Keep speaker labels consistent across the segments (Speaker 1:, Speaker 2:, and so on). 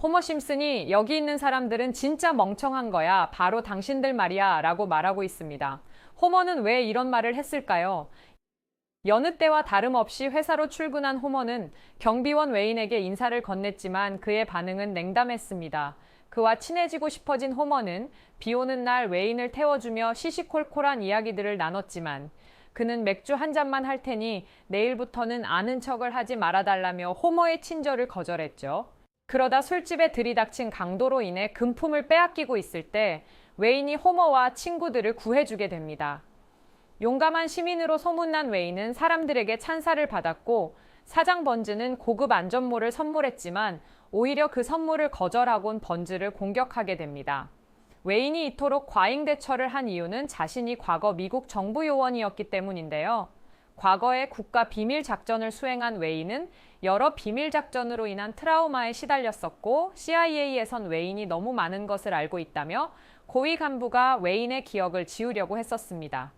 Speaker 1: 호머 심슨이 여기 있는 사람들은 진짜 멍청한 거야. 바로 당신들 말이야. 라고 말하고 있습니다. 호머는 왜 이런 말을 했을까요? 여느 때와 다름없이 회사로 출근한 호머는 경비원 웨인에게 인사를 건넸지만 그의 반응은 냉담했습니다. 그와 친해지고 싶어진 호머는 비 오는 날 웨인을 태워주며 시시콜콜한 이야기들을 나눴지만 그는 맥주 한 잔만 할 테니 내일부터는 아는 척을 하지 말아달라며 호머의 친절을 거절했죠. 그러다 술집에 들이닥친 강도로 인해 금품을 빼앗기고 있을 때 웨인이 호머와 친구들을 구해주게 됩니다. 용감한 시민으로 소문난 웨인은 사람들에게 찬사를 받았고 사장 번즈는 고급 안전모를 선물했지만 오히려 그 선물을 거절하곤 번즈를 공격하게 됩니다. 웨인이 이토록 과잉 대처를 한 이유는 자신이 과거 미국 정부 요원이었기 때문인데요. 과거에 국가 비밀 작전을 수행한 웨인은 여러 비밀 작전으로 인한 트라우마에 시달렸었고 CIA에선 웨인이 너무 많은 것을 알고 있다며 고위 간부가 웨인의 기억을 지우려고 했었습니다.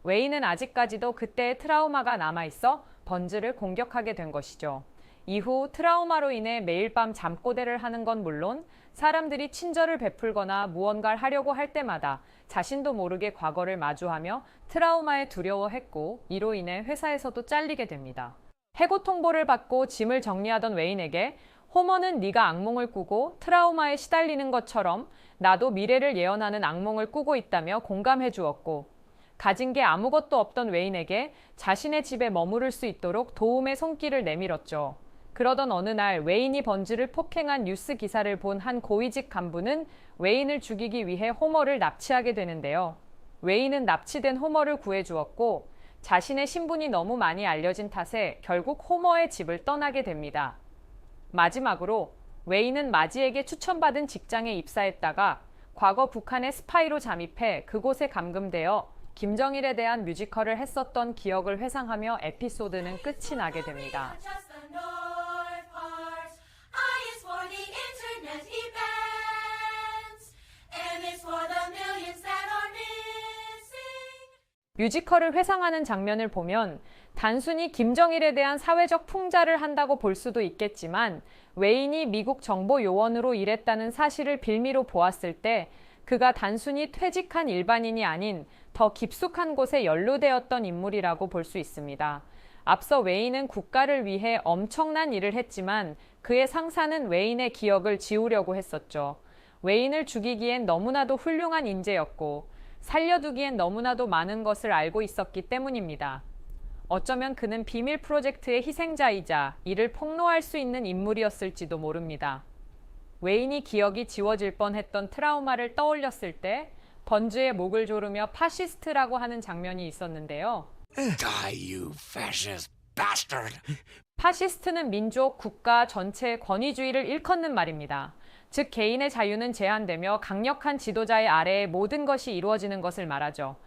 Speaker 1: 웨인은 아직까지도 그때의 트라우마가 남아있어 번즈를 공격하게 된 것이죠. 이후 트라우마로 인해 매일 밤 잠꼬대를 하는 건 물론 사람들이 친절을 베풀거나 무언가를 하려고 할 때마다 자신도 모르게 과거를 마주하며 트라우마에 두려워했고 이로 인해 회사에서도 잘리게 됩니다. 해고 통보를 받고 짐을 정리하던 웨인에게 호머는 네가 악몽을 꾸고 트라우마에 시달리는 것처럼 나도 미래를 예언하는 악몽을 꾸고 있다며 공감해 주었고 가진 게 아무것도 없던 웨인에게 자신의 집에 머무를 수 있도록 도움의 손길을 내밀었죠. 그러던 어느 날 웨인이 번즈를 폭행한 뉴스 기사를 본 한 고위직 간부는 웨인을 죽이기 위해 호머를 납치하게 되는데요. 웨인은 납치된 호머를 구해주었고 자신의 신분이 너무 많이 알려진 탓에 결국 호머의 집을 떠나게 됩니다. 마지막으로 웨인은 마지에게 추천받은 직장에 입사했다가 과거 북한의 스파이로 잠입해 그곳에 감금되어 김정일에 대한 뮤지컬을 했었던 기억을 회상하며 에피소드는 끝이 나게 됩니다. 뮤지컬을 회상하는 장면을 보면 단순히 김정일에 대한 사회적 풍자를 한다고 볼 수도 있겠지만 웨인이 미국 정보 요원으로 일했다는 사실을 빌미로 보았을 때 그가 단순히 퇴직한 일반인이 아닌 더 깊숙한 곳에 연루되었던 인물이라고 볼 수 있습니다. 앞서 웨인은 국가를 위해 엄청난 일을 했지만 그의 상사는 웨인의 기억을 지우려고 했었죠. 웨인을 죽이기엔 너무나도 훌륭한 인재였고 살려두기엔 너무나도 많은 것을 알고 있었기 때문입니다. 어쩌면 그는 비밀 프로젝트의 희생자이자 이를 폭로할 수 있는 인물이었을지도 모릅니다. 웨인이 기억이 지워질 뻔했던 트라우마를 떠올렸을 때 번즈의 목을 조르며 파시스트라고 하는 장면이 있었는데요.
Speaker 2: Die, you fascist bastard!
Speaker 1: 파시스트는 민족, 국가 전체의 권위주의를 일컫는 말입니다. 즉 개인의 자유는 제한되며 강력한 지도자의 아래에 모든 것이 이루어지는 것을 말하죠.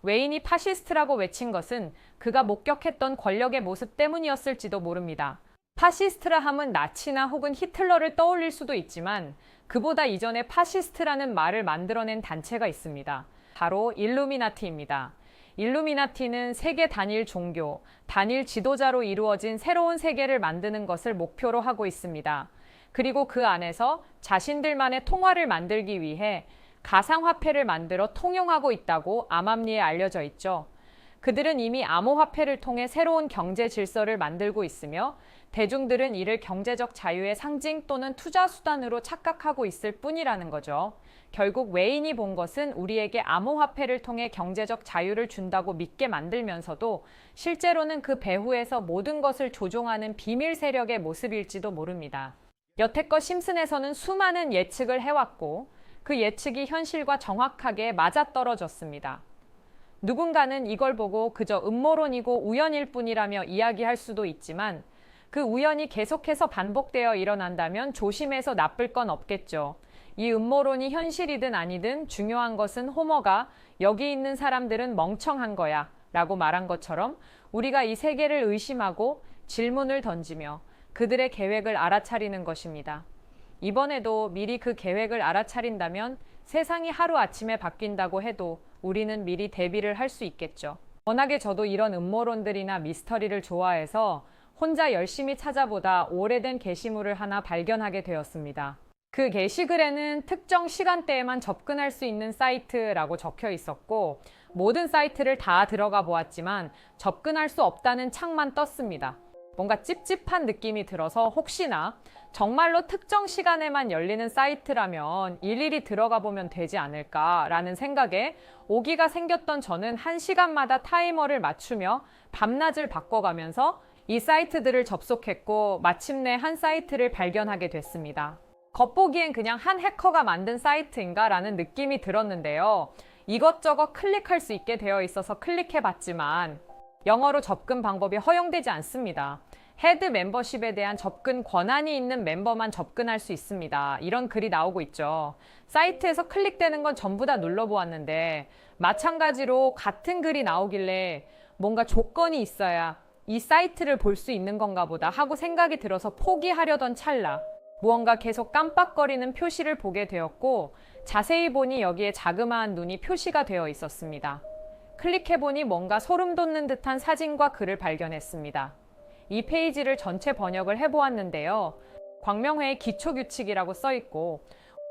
Speaker 1: 웨인이 파시스트라고 외친 것은 그가 목격했던 권력의 모습 때문이었을지도 모릅니다. 파시스트라 함은 나치나 혹은 히틀러를 떠올릴 수도 있지만 그보다 이전에 파시스트라는 말을 만들어낸 단체가 있습니다. 바로 일루미나티입니다. 일루미나티는 세계 단일 종교, 단일 지도자로 이루어진 새로운 세계를 만드는 것을 목표로 하고 있습니다. 그리고 그 안에서 자신들만의 통화를 만들기 위해 가상화폐를 만들어 통용하고 있다고 암암리에 알려져 있죠. 그들은 이미 암호화폐를 통해 새로운 경제 질서를 만들고 있으며 대중들은 이를 경제적 자유의 상징 또는 투자 수단으로 착각하고 있을 뿐이라는 거죠. 결국 웨인이 본 것은 우리에게 암호화폐를 통해 경제적 자유를 준다고 믿게 만들면서도 실제로는 그 배후에서 모든 것을 조종하는 비밀 세력의 모습일지도 모릅니다. 여태껏 심슨에서는 수많은 예측을 해왔고 그 예측이 현실과 정확하게 맞아떨어졌습니다. 누군가는 이걸 보고 그저 음모론이고 우연일 뿐이라며 이야기할 수도 있지만 그 우연이 계속해서 반복되어 일어난다면 조심해서 나쁠 건 없겠죠. 이 음모론이 현실이든 아니든 중요한 것은 호머가 여기 있는 사람들은 멍청한 거야 라고 말한 것처럼 우리가 이 세계를 의심하고 질문을 던지며 그들의 계획을 알아차리는 것입니다. 이번에도 미리 그 계획을 알아차린다면 세상이 하루아침에 바뀐다고 해도 우리는 미리 대비를 할 수 있겠죠. 워낙에 저도 이런 음모론들이나 미스터리를 좋아해서 혼자 열심히 찾아보다 오래된 게시물을 하나 발견하게 되었습니다. 그 게시글에는 특정 시간대에만 접근할 수 있는 사이트라고 적혀 있었고, 모든 사이트를 다 들어가 보았지만 접근할 수 없다는 창만 떴습니다. 뭔가 찝찝한 느낌이 들어서 혹시나 정말로 특정 시간에만 열리는 사이트라면 일일이 들어가 보면 되지 않을까라는 생각에 오기가 생겼던 저는 1시간마다 타이머를 맞추며 밤낮을 바꿔가면서 이 사이트들을 접속했고, 마침내 한 사이트를 발견하게 됐습니다. 겉보기엔 그냥 한 해커가 만든 사이트인가 라는 느낌이 들었는데요. 이것저것 클릭할 수 있게 되어 있어서 클릭해봤지만 영어로 접근 방법이 허용되지 않습니다. 헤드 멤버십에 대한 접근 권한이 있는 멤버만 접근할 수 있습니다. 이런 글이 나오고 있죠. 사이트에서 클릭되는 건 전부 다 눌러보았는데 마찬가지로 같은 글이 나오길래 뭔가 조건이 있어야 이 사이트를 볼 수 있는 건가 보다 하고 생각이 들어서 포기하려던 찰나 무언가 계속 깜빡거리는 표시를 보게 되었고, 자세히 보니 여기에 자그마한 눈이 표시가 되어 있었습니다. 클릭해보니 뭔가 소름 돋는 듯한 사진과 글을 발견했습니다. 이 페이지를 전체 번역을 해보았는데요. 광명회의 기초규칙이라고 써있고,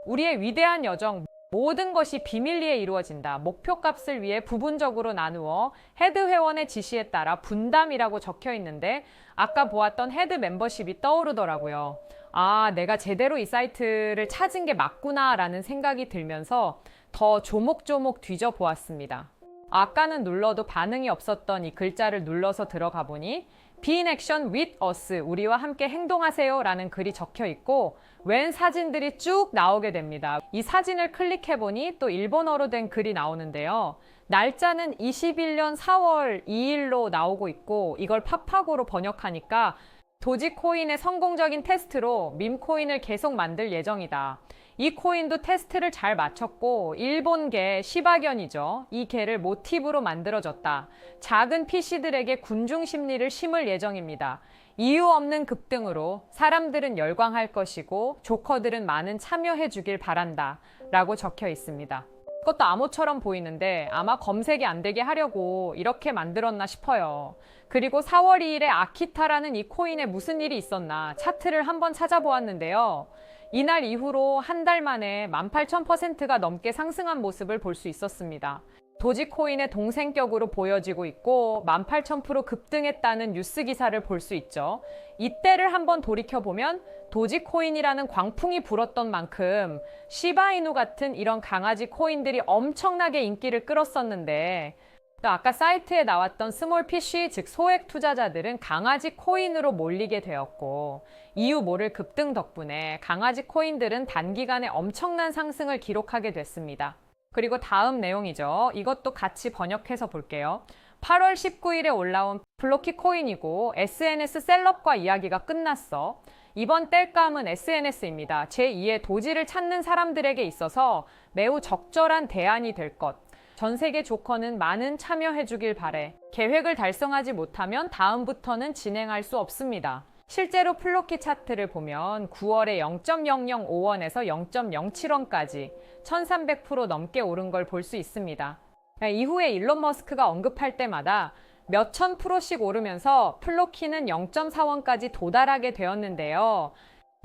Speaker 1: 우리의 위대한 여정, 모든 것이 비밀리에 이루어진다. 목표값을 위해 부분적으로 나누어 헤드 회원의 지시에 따라 분담이라고 적혀 있는데, 아까 보았던 헤드 멤버십이 떠오르더라고요. 아, 내가 제대로 이 사이트를 찾은 게 맞구나 라는 생각이 들면서 더 조목조목 뒤져보았습니다. 아까는 눌러도 반응이 없었던 이 글자를 눌러서 들어가 보니 Be in action with us, 우리와 함께 행동하세요 라는 글이 적혀 있고, 웬 사진들이 쭉 나오게 됩니다. 이 사진을 클릭해 보니 또 일본어로 된 글이 나오는데요. 날짜는 21년 4월 2일로 나오고 있고, 이걸 파파고로 번역하니까 도지코인의 성공적인 테스트로 밈코인을 계속 만들 예정이다. 이 코인도 테스트를 잘 마쳤고 일본계 시바견이죠. 이 개를 모티브로 만들어졌다. 작은 PC들에게 군중 심리를 심을 예정입니다. 이유 없는 급등으로 사람들은 열광할 것이고 조커들은 많은 참여해 주길 바란다 라고 적혀 있습니다. 그것도 암호처럼 보이는데 아마 검색이 안 되게 하려고 이렇게 만들었나 싶어요. 그리고 4월 2일에 아키타라는 이 코인에 무슨 일이 있었나 차트를 한번 찾아보았는데요. 이날 이후로 한 달 만에 18,000%가 넘게 상승한 모습을 볼 수 있었습니다. 도지코인의 동생격으로 보여지고 있고 18,000% 급등했다는 뉴스 기사를 볼 수 있죠. 이때를 한번 돌이켜보면 도지코인이라는 광풍이 불었던 만큼 시바이누 같은 이런 강아지 코인들이 엄청나게 인기를 끌었었는데, 또 아까 사이트에 나왔던 스몰 PC, 즉 소액 투자자들은 강아지 코인으로 몰리게 되었고, 이유 모를 급등 덕분에 강아지 코인들은 단기간에 엄청난 상승을 기록하게 됐습니다. 그리고 다음 내용이죠. 이것도 같이 번역해서 볼게요. 8월 19일에 올라온 플로키 코인이고 SNS 셀럽과 이야기가 끝났어. 이번 땔감은 SNS입니다. 제2의 도지를 찾는 사람들에게 있어서 매우 적절한 대안이 될 것. 전 세계 조커는 많은 참여해 주길 바래. 계획을 달성하지 못하면 다음부터는 진행할 수 없습니다. 실제로 플로키 차트를 보면 9월에 0.005원에서 0.07원까지 1300% 넘게 오른 걸 볼 수 있습니다. 이후에 일론 머스크가 언급할 때마다 몇천 프로씩 오르면서 플로키는 0.4원까지 도달하게 되었는데요.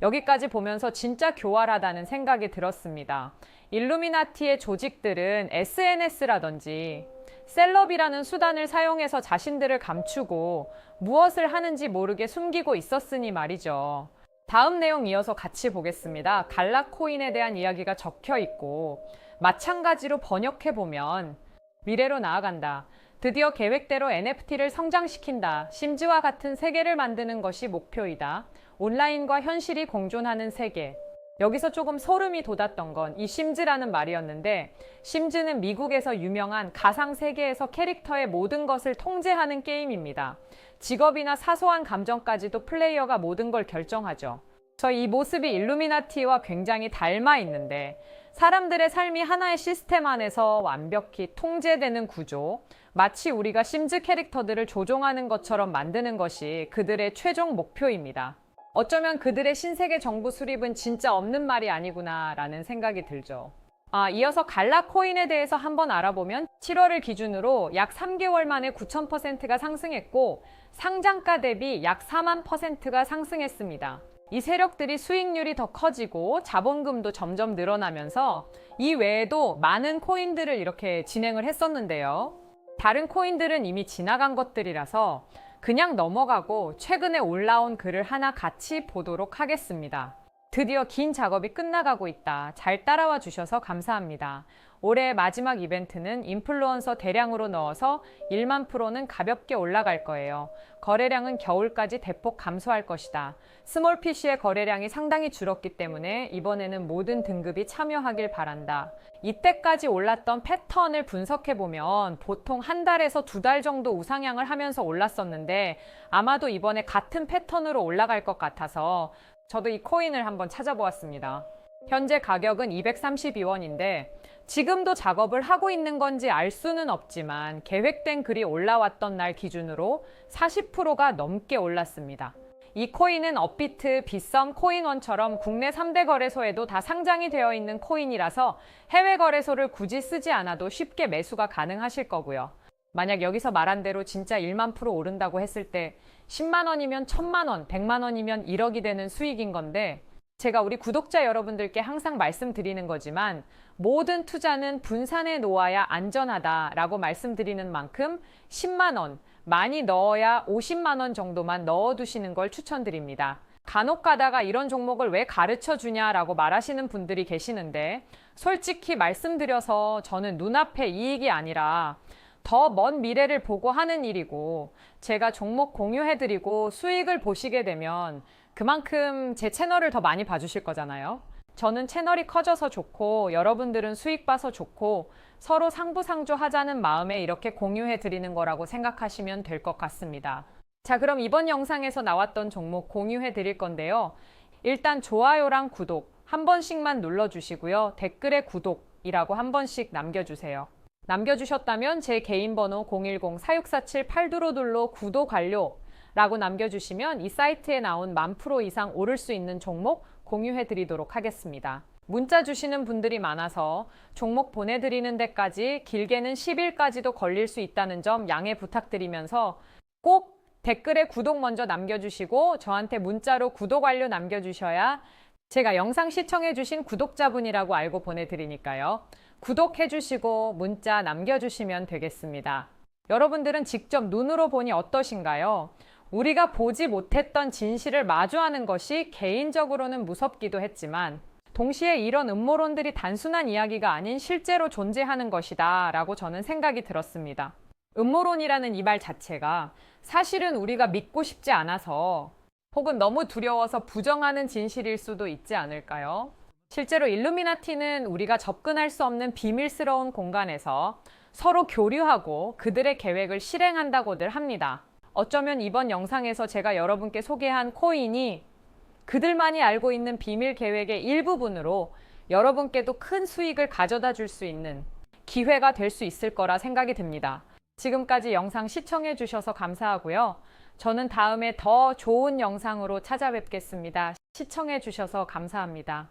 Speaker 1: 여기까지 보면서 진짜 교활하다는 생각이 들었습니다. 일루미나티의 조직들은 SNS라든지 셀럽이라는 수단을 사용해서 자신들을 감추고 무엇을 하는지 모르게 숨기고 있었으니 말이죠. 다음 내용 이어서 같이 보겠습니다. 갈라코인에 대한 이야기가 적혀 있고, 마찬가지로 번역해보면 미래로 나아간다. 드디어 계획대로 NFT를 성장시킨다. 심즈와 같은 세계를 만드는 것이 목표이다. 온라인과 현실이 공존하는 세계. 여기서 조금 소름이 돋았던 건 이 심즈라는 말이었는데, 심즈는 미국에서 유명한 가상세계에서 캐릭터의 모든 것을 통제하는 게임입니다. 직업이나 사소한 감정까지도 플레이어가 모든 걸 결정하죠. 이 모습이 일루미나티와 굉장히 닮아 있는데, 사람들의 삶이 하나의 시스템 안에서 완벽히 통제되는 구조, 마치 우리가 심즈 캐릭터들을 조종하는 것처럼 만드는 것이 그들의 최종 목표입니다. 어쩌면 그들의 신세계 정부 수립은 진짜 없는 말이 아니구나 라는 생각이 들죠. 이어서 갈라 코인에 대해서 한번 알아보면 7월을 기준으로 약 3개월 만에 9,000%가 상승했고 상장가 대비 약 4만%가 상승했습니다. 이 세력들이 수익률이 더 커지고 자본금도 점점 늘어나면서 이 외에도 많은 코인들을 이렇게 진행을 했었는데요. 다른 코인들은 이미 지나간 것들이라서 그냥 넘어가고 최근에 올라온 글을 하나 같이 보도록 하겠습니다. 드디어 긴 작업이 끝나가고 있다. 잘 따라와 주셔서 감사합니다. 올해 마지막 이벤트는 인플루언서 대량으로 넣어서 1만 프로는 가볍게 올라갈 거예요. 거래량은 겨울까지 대폭 감소할 것이다. 스몰 PC의 거래량이 상당히 줄었기 때문에 이번에는 모든 등급이 참여하길 바란다. 이때까지 올랐던 패턴을 분석해보면 보통 한 달에서 2달 정도 우상향을 하면서 올랐었는데 아마도 이번에 같은 패턴으로 올라갈 것 같아서 저도 이 코인을 한번 찾아보았습니다. 현재 가격은 232원인데 지금도 작업을 하고 있는 건지 알 수는 없지만 계획된 글이 올라왔던 날 기준으로 40%가 넘게 올랐습니다. 이 코인은 업비트, 빗썸, 코인원처럼 국내 3대 거래소에도 다 상장이 되어 있는 코인이라서 해외 거래소를 굳이 쓰지 않아도 쉽게 매수가 가능하실 거고요. 만약 여기서 말한 대로 진짜 1만 프로 오른다고 했을 때 10만 원이면 1000만 원, 100만 원이면 1억이 되는 수익인 건데 제가 우리 구독자 여러분들께 항상 말씀드리는 거지만 모든 투자는 분산해 놓아야 안전하다라고 말씀드리는 만큼 10만 원, 많이 넣어야 50만 원 정도만 넣어두시는 걸 추천드립니다. 간혹 가다가 이런 종목을 왜 가르쳐 주냐라고 말하시는 분들이 계시는데 솔직히 말씀드려서 저는 눈앞의 이익이 아니라 더 먼 미래를 보고 하는 일이고 제가 종목 공유해드리고 수익을 보시게 되면 그만큼 제 채널을 더 많이 봐주실 거잖아요. 저는 채널이 커져서 좋고 여러분들은 수익 봐서 좋고 서로 상부상조하자는 마음에 이렇게 공유해드리는 거라고 생각하시면 될 것 같습니다. 자, 그럼 이번 영상에서 나왔던 종목 공유해드릴 건데요. 일단 좋아요랑 구독 한 번씩만 눌러주시고요. 댓글에 구독이라고 한 번씩 남겨주세요. 남겨주셨다면 제 개인 번호 010-4647-8222로 구독 완료라고 남겨주시면 이 사이트에 나온 10,000% 이상 오를 수 있는 종목 공유해드리도록 하겠습니다. 문자 주시는 분들이 많아서 종목 보내드리는 데까지 길게는 10일까지도 걸릴 수 있다는 점 양해 부탁드리면서 꼭 댓글에 구독 먼저 남겨주시고 저한테 문자로 구독 완료 남겨주셔야 제가 영상 시청해주신 구독자분이라고 알고 보내드리니까요. 구독해주시고 문자 남겨주시면 되겠습니다. 여러분들은 직접 눈으로 보니 어떠신가요? 우리가 보지 못했던 진실을 마주하는 것이 개인적으로는 무섭기도 했지만 동시에 이런 음모론들이 단순한 이야기가 아닌 실제로 존재하는 것이다 라고 저는 생각이 들었습니다. 음모론이라는 이 말 자체가 사실은 우리가 믿고 싶지 않아서 혹은 너무 두려워서 부정하는 진실일 수도 있지 않을까요? 실제로 일루미나티는 우리가 접근할 수 없는 비밀스러운 공간에서 서로 교류하고 그들의 계획을 실행한다고들 합니다. 어쩌면 이번 영상에서 제가 여러분께 소개한 코인이 그들만이 알고 있는 비밀 계획의 일부분으로 여러분께도 큰 수익을 가져다 줄 수 있는 기회가 될 수 있을 거라 생각이 듭니다. 지금까지 영상 시청해 주셔서 감사하고요. 저는 다음에 더 좋은 영상으로 찾아뵙겠습니다. 시청해 주셔서 감사합니다.